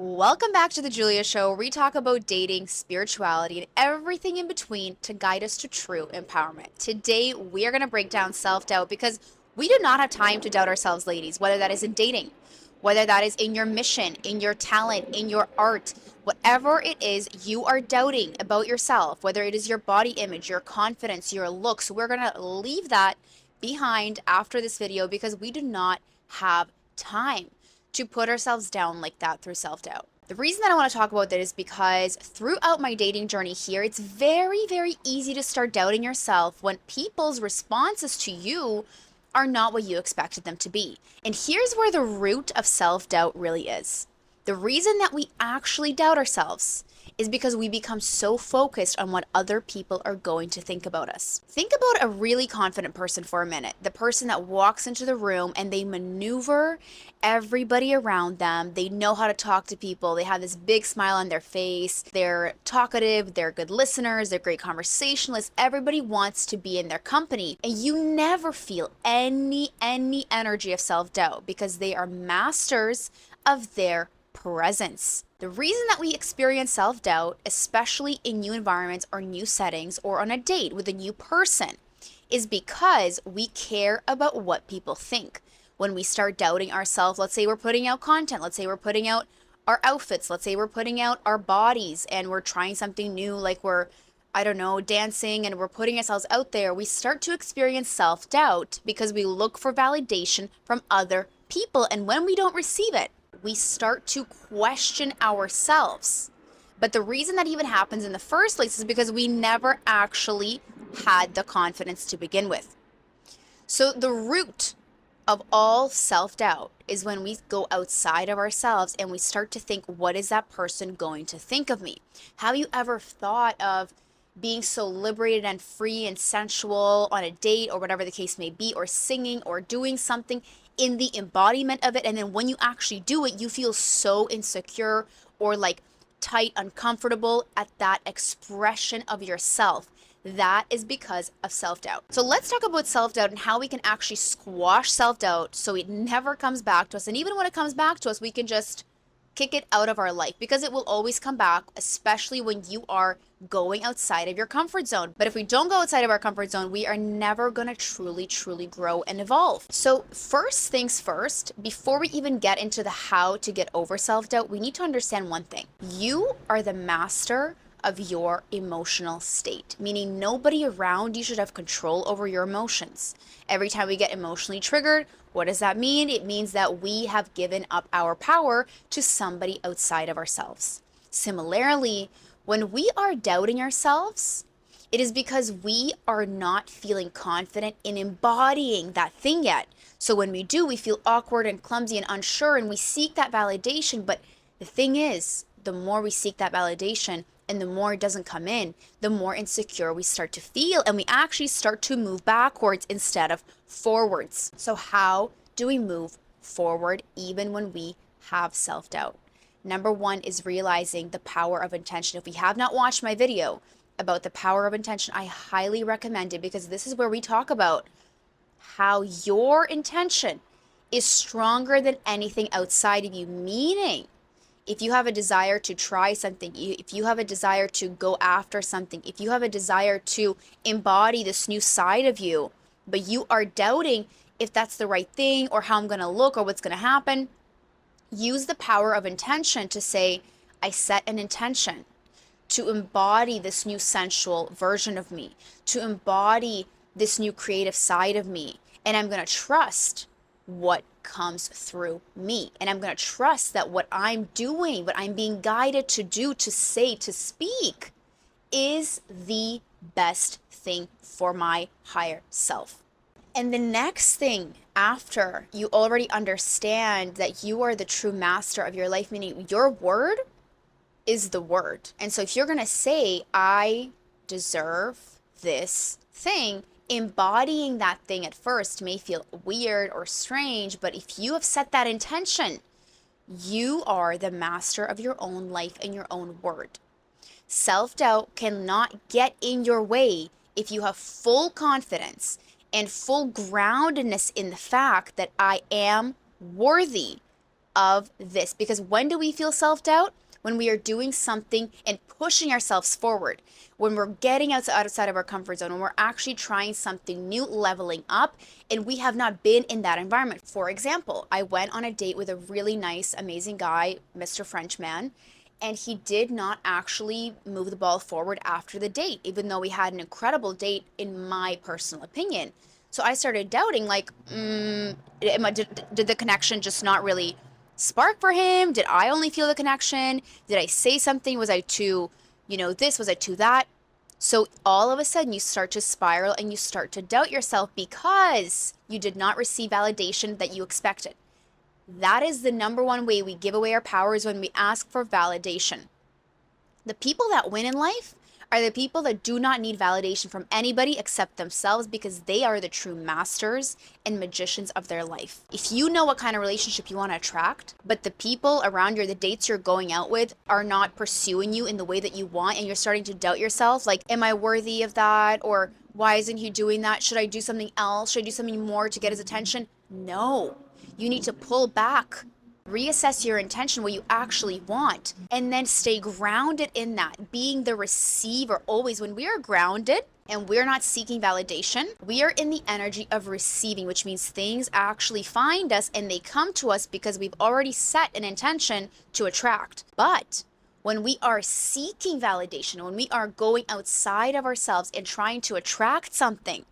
Welcome back to the Julia Show, where we talk about dating, spirituality, and everything in between to guide us to true empowerment. Today, we are going to break down self doubt because we do not have time to doubt ourselves, ladies, whether that is in dating, whether that is in your mission, in your talent, in your art, whatever it is you are doubting about yourself, whether it is your body image, your confidence, your looks. We're going to leave that behind after this video because we do not have time to put ourselves down like that through self doubt. The reason that I want to talk about that is because throughout my dating journey here, it's very, very easy to start doubting yourself when people's responses to you are not what you expected them to be. And here's where the root of self doubt really is. The reason that we actually doubt ourselves is because we become so focused on what other people are going to think about us. Think about a really confident person for a minute. The person that walks into the room and they maneuver everybody around them. They know how to talk to people. They have this big smile on their face. They're talkative. They're good listeners. They're great conversationalists. Everybody wants to be in their company. And you never feel any energy of self-doubt because they are masters of their presence. The reason that we experience self doubt, especially in new environments or new settings or on a date with a new person, is because we care about what people think. When we start doubting ourselves, let's say we're putting out content, let's say we're putting out our outfits, let's say we're putting out our bodies and we're trying something new, like we're, I don't know, dancing and we're putting ourselves out there, we start to experience self doubt because we look for validation from other people. And when we don't receive it, we start to question ourselves. But the reason that even happens in the first place is because we never actually had the confidence to begin with. So the root of all self-doubt is when we go outside of ourselves and we start to think, what is that person going to think of me? Have you ever thought of being so liberated and free and sensual on a date or whatever the case may be, or singing or doing something in the embodiment of it, and then when you actually do it, you feel so insecure or like tight, uncomfortable at that expression of yourself? That is because of self-doubt. So let's talk about self-doubt and how we can actually squash self-doubt so it never comes back to us. And even when it comes back to us, we can just kick it out of our life because it will always come back, especially when you are going outside of your comfort zone. But if we don't go outside of our comfort zone, we are never going to truly grow and evolve. So first things first, before we even get into the how to get over self-doubt, we need to understand one thing. You are the master of your emotional state, meaning nobody around you should have control over your emotions. Every time we get emotionally triggered, what does that mean? It means that we have given up our power to somebody outside of ourselves. Similarly, when we are doubting ourselves, it is because we are not feeling confident in embodying that thing yet. So when we do, we feel awkward and clumsy and unsure, and we seek that validation. But the thing is, the more we seek that validation, and the more it doesn't come in, the more insecure we start to feel, and we actually start to move backwards instead of forwards. So how do we move forward even when we have self-doubt? Number one is realizing the power of intention. If you have not watched my video about the power of intention, I highly recommend it because this is where we talk about how your intention is stronger than anything outside of you, meaning if you have a desire to try something, if you have a desire to go after something, if you have a desire to embody this new side of you, but you are doubting if that's the right thing or how I'm going to look or what's going to happen, use the power of intention to say, I set an intention to embody this new sensual version of me, to embody this new creative side of me, and I'm going to trust what comes through me. And I'm going to trust that what I'm doing, what I'm being guided to do, to say, to speak, is the best thing for my higher self. And the next thing after you already understand that you are the true master of your life, meaning your word is the word. And so if you're going to say, I deserve this thing, embodying that thing at first may feel weird or strange, but if you have set that intention, you are the master of your own life and your own word. Self-doubt cannot get in your way if you have full confidence and full groundedness in the fact that I am worthy of this. Because when do we feel self-doubt? When we are doing something and pushing ourselves forward, when we're getting outside of our comfort zone, when we're actually trying something new, leveling up, and we have not been in that environment. For example, I went on a date with a really nice, amazing guy, Mr. Frenchman, and he did not actually move the ball forward after the date, even though we had an incredible date, in my personal opinion. So I started doubting, like, did the connection just not really spark for him? Did I only feel the connection? Did I say something? Was I too, this? Was I too that? So all of a sudden you start to spiral and you start to doubt yourself because you did not receive validation that you expected. That is the number one way we give away our power, is when we ask for validation. The people that win in life are the people that do not need validation from anybody except themselves, because they are the true masters and magicians of their life. If you know what kind of relationship you want to attract, but the people around you, or the dates you're going out with, are not pursuing you in the way that you want, and you're starting to doubt yourself, like, am I worthy of that? Or why isn't he doing that? Should I do something else? Should I do something more to get his attention? No. You need to pull back, reassess your intention, what you actually want, and then stay grounded in that, being the receiver always. When we are grounded and we're not seeking validation, we are in the energy of receiving, which means things actually find us and they come to us because we've already set an intention to attract. But when we are seeking validation, when we are going outside of ourselves and trying to attract something,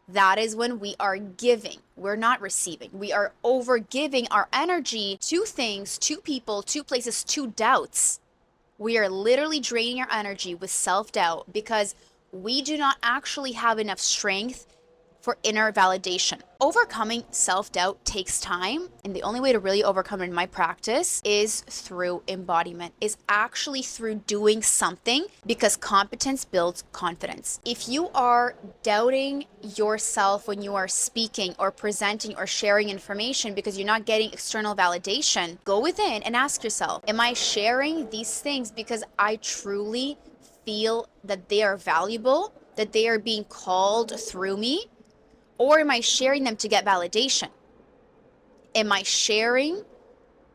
that is when we are giving. We're not receiving. We are over giving our energy to things, to people, to places, to doubts. We are literally draining our energy with self-doubt because we do not actually have enough strength for inner validation. Overcoming self-doubt takes time, and the only way to really overcome it in my practice is through embodiment, is actually through doing something, because competence builds confidence. If you are doubting yourself when you are speaking or presenting or sharing information because you're not getting external validation, go within and ask yourself, am I sharing these things because I truly feel that they are valuable, that they are being called through me? Or am I sharing them to get validation? Am I sharing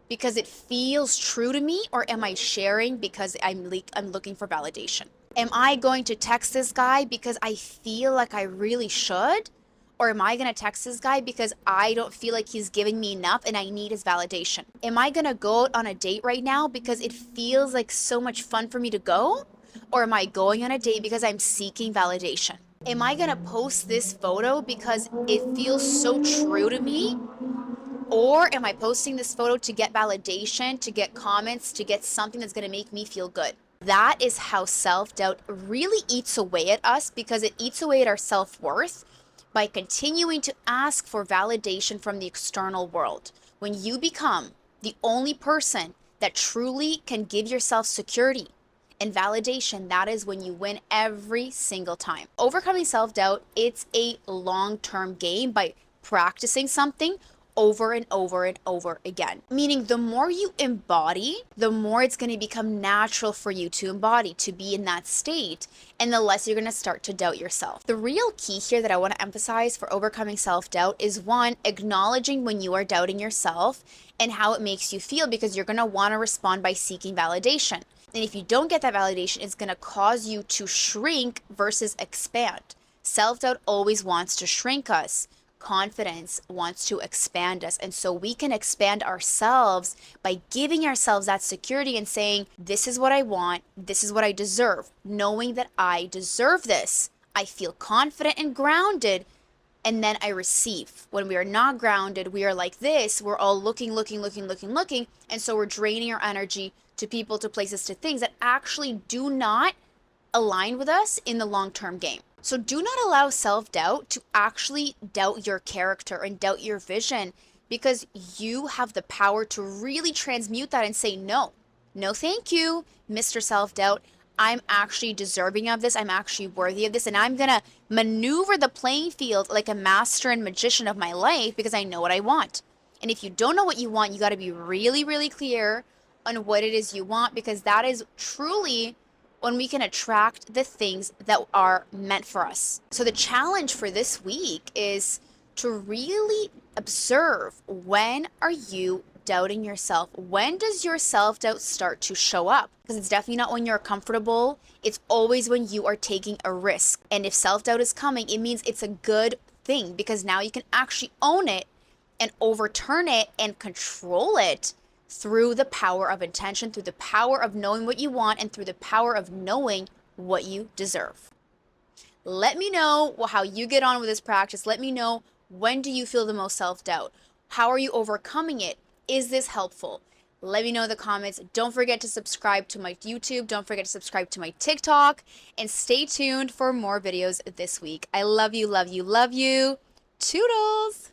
because it feels true to me, or am I sharing because I'm looking for validation? Am I going to text this guy because I feel like I really should? Or am I going to text this guy because I don't feel like he's giving me enough and I need his validation? Am I going to go out on a date right now because it feels like so much fun for me to go? Or am I going on a date because I'm seeking validation? Am I going to post this photo because it feels so true to me? Or am I posting this photo to get validation, to get comments, to get something that's going to make me feel good? That is how self-doubt really eats away at us, because it eats away at our self-worth by continuing to ask for validation from the external world. When you become the only person that truly can give yourself security and validation, that is when you win every single time. Overcoming self-doubt, it's a long-term game by practicing something over and over and over again. Meaning the more you embody, the more it's going to become natural for you to embody, to be in that state, and the less you're going to start to doubt yourself. The real key here that I want to emphasize for overcoming self-doubt is, one, acknowledging when you are doubting yourself and how it makes you feel, because you're going to want to respond by seeking validation. And if you don't get that validation, it's going to cause you to shrink versus expand. Self-doubt always wants to shrink us. Confidence wants to expand us. And so we can expand ourselves by giving ourselves that security and saying, this is what I want, this is what I deserve, knowing that I deserve this. I feel confident and grounded, and then I receive. When we are not grounded, we are like this, we're all looking, and so we're draining our energy to people, to places, to things that actually do not align with us in the long-term game. So do not allow self-doubt to actually doubt your character and doubt your vision, because you have the power to really transmute that and say, no, no, thank you, Mr. Self-doubt. I'm actually deserving of this. I'm actually worthy of this. And I'm going to maneuver the playing field like a master and magician of my life, because I know what I want. And if you don't know what you want, you got to be really, really clear on what it is you want, because that is truly when we can attract the things that are meant for us. So the challenge for this week is to really observe, when are you doubting yourself, when does your self-doubt start to show up? Because it's definitely not when you're comfortable. It's always when you are taking a risk. And if self-doubt is coming, it means it's a good thing because now you can actually own it and overturn it and control it through the power of intention, through the power of knowing what you want, and through the power of knowing what you deserve. Let me know how you get on with this practice. Let me know, when do you feel the most self-doubt? How are you overcoming it? Is this helpful? Let me know in the comments. Don't forget to subscribe to my YouTube. Don't forget to subscribe to my TikTok. And stay tuned for more videos this week. I love you, love you, love you. Toodles!